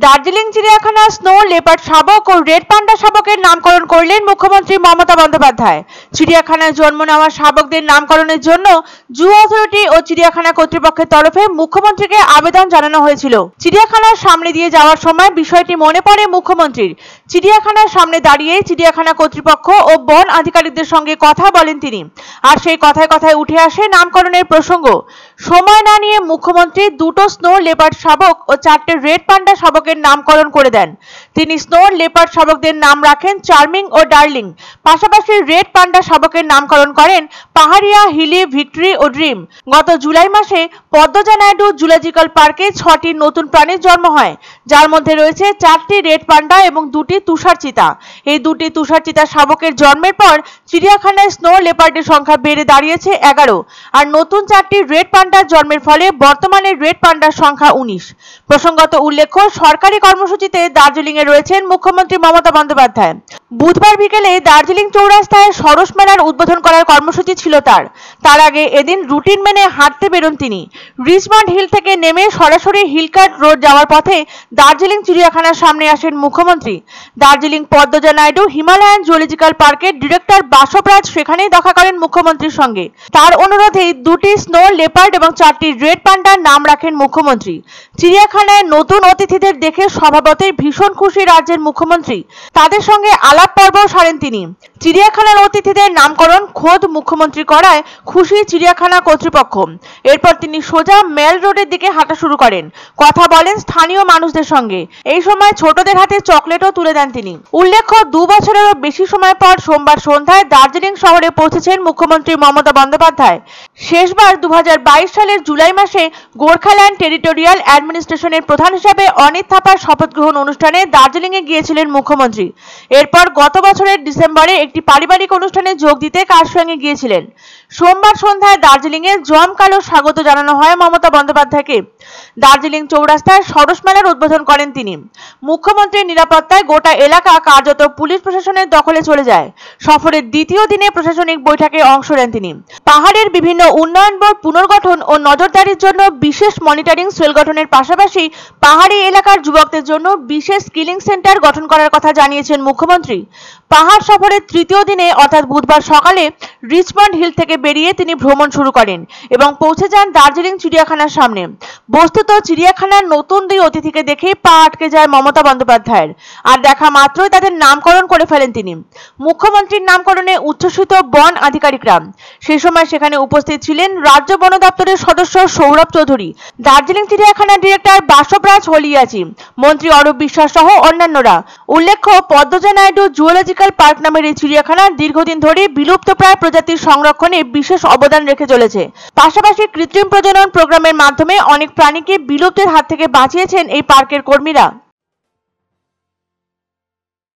দার্জিলিং চিড়িয়াখানা snow leopard শাবক ও red panda শাবকের নামকরণ করলেন মুখ্যমন্ত্রী মমতা বন্দ্যোপাধ্যায়। চিড়িয়াখানায় জন্ম নেওয়া শাবকদের নামকরণের জন্য জু অথরিটি ও চিড়িয়াখানা কর্তৃপক্ষের তরফে মুখ্যমন্ত্রীকে আবেদন জানানো হয়েছিল। চিড়িয়াখানার সামনে দিয়ে যাওয়ার সময় বিষয়টি মনে পড়ে মুখ্যমন্ত্রীর। চিড়িয়াখানার সামনে দাঁড়িয়ে চিড়িয়াখানা কর্তৃপক্ষ ও বন আধিকারিকদের সঙ্গে কথা বলেন তিনি। আর সেই কথায় কথায় উঠে আসে নামকরণের প্রসঙ্গ। সময় না নিয়ে মুখ্যমন্ত্রী দুটো স্নো লেপার্ড শাবক ও 4টে রেড পান্ডা শাবকের নামকরণ করে দেন। তিনি স্নো লেপার্ড শাবকদের নাম রাখেন চার্মিং ও ডার্লিং। পাশাপাশি রেড পান্ডা শাবকের নামকরণ করেন পাহাড়িয়া, হিলি, ভিক্টরি ও ড্রিম। গত জুলাই মাসে পদ্মজা নাইডু জুলজিক্যাল পার্কে 6টি নতুন প্রাণীর জন্ম হয়, যার মধ্যে রয়েছে 4টি রেড পান্ডা এবং 2টি তুষার চিতা। এই 2টি তুষার চিতা শাবকের জন্মের পর চিড়িয়াখানায় স্নো লেপার্ডের সংখ্যা বেড়ে দাঁড়িয়েছে 11, আর নতুন 4টি রেড পান্ডার জন্মের ফলে বর্তমানে রেড পান্ডার সংখ্যা 19। প্রসঙ্গত উল্লেখ্য, সরকারি কর্মসূচিতে দার্জিলিং এ রয়েছেন মুখ্যমন্ত্রী মমতা বন্দ্যোপাধ্যায়। বুধবার বিকেলে দার্জিলিং চৌরাস্তায় সরস মেলার উদ্বোধন করার কর্মসূচি ছিল তার আগে এদিন রুটিন মেনে হাঁটতে বেরোন তিনি। রিচমন্ড হিল থেকে নেমে সরাসরি হিলকার্ট রোড যাওয়ার পথে দার্জিলিং চিড়িয়াখানার সামনে আসেন মুখ্যমন্ত্রী। দার্জিলিং পদ্মজা নাইডু হিমালয়ান জুলজিক্যাল পার্কের ডিরেক্টর বাসবরাজ সেখানেই দেখা করেন মুখ্যমন্ত্রীর সঙ্গে। তার অনুরোধেই 2টি স্নো লেপার্ড এবং 4টি রেড পান্ডার নাম রাখেন মুখ্যমন্ত্রী। চিড়িয়াখানায় নতুন অতিথিদের দেখে স্বভাবতই ভীষণ খুশি রাজ্যের মুখ্যমন্ত্রী। তাদের সঙ্গে আলাপ পর্ব সারেন তিনি। চিড়িয়াখানার অতিথিদের নামকরণ খোদ মুখ্যমন্ত্রী করায় খুশি চিড়িয়াখানা কর্তৃপক্ষ। এরপর তিনি সোজা মেল রোডের দিকে হাঁটা শুরু করেন, কথা বলেন স্থানীয় মানুষদের সঙ্গে। এই সময় ছোটদের হাতে চকলেটও তুলে দেন তিনি। উল্লেখ্য, 2 বছরেরও বেশি সময় পর সোমবার সন্ধ্যায় দার্জিলিং শহরে পৌঁছেছেন মুখ্যমন্ত্রী মমতা বন্দ্যোপাধ্যায়। শেষবার 2022 সালের জুলাই মাসে গোর্খাল্যান্ড টেরিটোরিয়াল অ্যাডমিনিস্ট্রেশনের প্রধান হিসেবে অনিত থাপার শপথ গ্রহণ অনুষ্ঠানে দার্জিলিং এ গিয়েছিলেন মুখ্যমন্ত্রী। এরপর গত বছরের ডিসেম্বরে একটি পারিবারিক অনুষ্ঠানে যোগ দিতে কার্শিয়াংয়ে গিয়েছিলেন। সোমবার সন্ধ্যায় দার্জিলিং এ জমকালো স্বাগত জানানো হয় মমতা বন্দ্যোপাধ্যায়কে। দার্জিলিং চৌরাস্তায় সরস মেলার উদ্বোধন করেন তিনি। মুখ্যমন্ত্রীর নিরাপত্তায় গোটা এলাকা কার্যত পুলিশ প্রশাসনের দখলে চলে যায়। সফরের দ্বিতীয় দিনে প্রশাসনিক বৈঠকে অংশ নেন তিনি। পাহাড়ের বিভিন্ন উন্নয়ন বোর্ড পুনর্গঠন ও নজরদারির জন্য বিশেষ মনিটরিং সেল গঠনের পাশাপাশি পাহাড়ি এলাকার যুবকদের জন্য বিশেষ স্কিলিং সেন্টার গঠন করার কথা জানিয়েছেন মুখ্যমন্ত্রী। পাহাড় সফরের তৃতীয় দিনে অর্থাৎ বুধবার সকালে রিচমন্ড হিল থেকে বেরিয়ে তিনি ভ্রমণ শুরু করেন এবং পৌঁছে যান দার্জিলিং চিড়িয়াখানার সামনে। বস্তুত চিড়িয়াখানার নতুন 2 অতিথিকে দেখেই পা আটকে যায় মমতা বন্দ্যোপাধ্যায়ের, আর দেখা মাত্রই তাদের নামকরণ করে ফেলেন তিনি। মুখ্যমন্ত্রীর নামকরণে উচ্ছ্বসিত বন আধিকারিকরা। সেই সময় সেখানে উপস্থিত ছিলেন রাজ্য বন দপ্তরের সদস্য সৌরভ চৌধুরী, দার্জিলিং চিড়িয়াখানার ডিরেক্টর বাসবরাজ হলিয়াচি, মন্ত্রী অরূপ বিশ্বাস সহ অন্যান্যরা। উল্লেখ্য, পদ্মজা নাইডু জুলজিক্যাল পার্ক নামের এই চিড়িয়াখানা দীর্ঘদিন ধরে বিলুপ্তপ্রায় প্রজাতির সংরক্ষণে বিশেষ অবদান রেখে চলেছে। পাশাপাশি কৃত্রিম প্রজনন প্রোগ্রামের মাধ্যমে অনেক প্রাণীকে বিলুপ্তির হাত থেকে বাঁচিয়েছেন এই পার্কের কর্মীরা।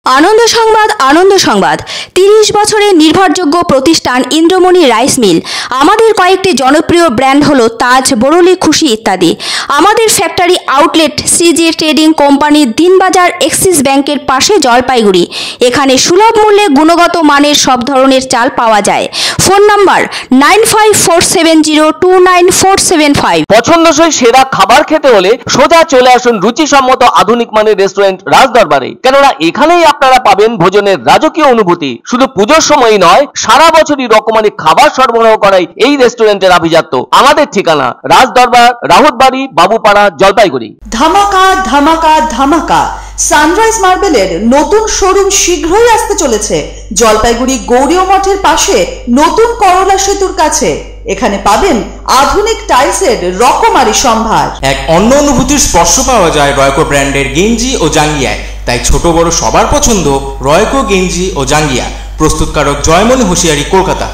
আনন্দ সংবাদ, আনন্দ সংবাদ। 30 বছরের নির্ভরযোগ্য প্রতিষ্ঠান ইন্দ্রমণি রাইস মিল। আমাদের কয়েকটি জনপ্রিয় ব্র্যান্ড হলো তাজ, বরলি, খুশি ইত্যাদি। আমাদের factory outlet CG trading company, Dinbazar, axis ব্যাংকের পাশে, জলপাইগুড়ি। এখানে সুলভ মূল্যে গুণগত মানের সব ধরনের চাল পাওয়া যায়। Phone number 9547029475। পছন্দসই সেরা খাবার খেতে হলে সোজা চলে আসুন রুচিসম্মত আধুনিক মানের রেস্টুরেন্ট রাজদরবারে। কেননা এখানেই আপনারা পাবেন ভোজনের রাজকীয় অনুভূতি। শুধু পুজোর সময়ই নয়, সারা বছরই রকমারি খাবার সরবরাহ করাই এই রেস্টুরেন্টের আভিজাত্য। আমাদের ঠিকানা রাজদরবার, রাহুতবাড়ি, বাবুপাড়া, জলপাইগুড়ি। ধামাকা ধামাকা ধামাকা! সানরাইজ মার্বেলের নতুন শোরুম শীঘ্রই আসতে চলেছে জলপাইগুড়ি গৌরীয় মঠের পাশে নতুন করলা সেতুর কাছে। এখানে পাবেন আধুনিক টাইলসের রকমারি সম্ভার। এক অন্য অনুভূতির স্পর্শ পাওয়া যায় রয়কো ব্র্যান্ডের গেঞ্জি ও জাঙ্গিয়ায়। তাই ছোট বড় সবার পছন্দ রয়কো গেঞ্জি ও জাঙ্গিয়া। প্রস্তুতকারক জয়মনি হোশিয়ারি, কলকাতা।